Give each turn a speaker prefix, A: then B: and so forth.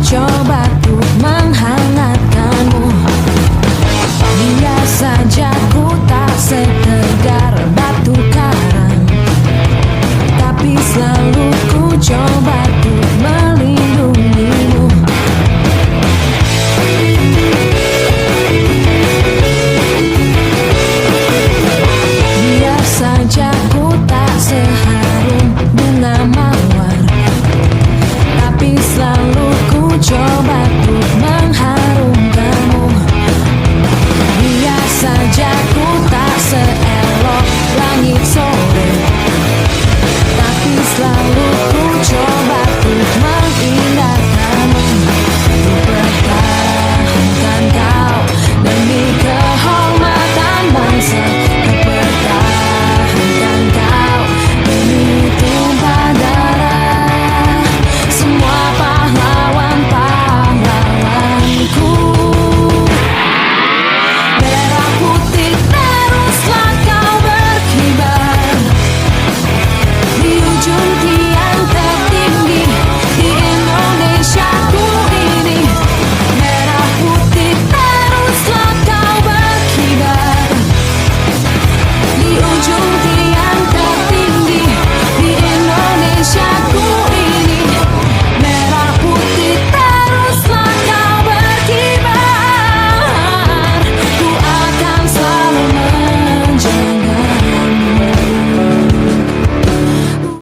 A: coba untuk menghangatkanmu. Biar saja ku tak setegar batu karang, tapi selalu ku coba untuk melindungimu. Biar saja ku tak seharum bunga mawar, tapi selalu ku coba untuk mengharumkanmu. Biar saja ku tak seelok langit sore, tapi selalu ku coba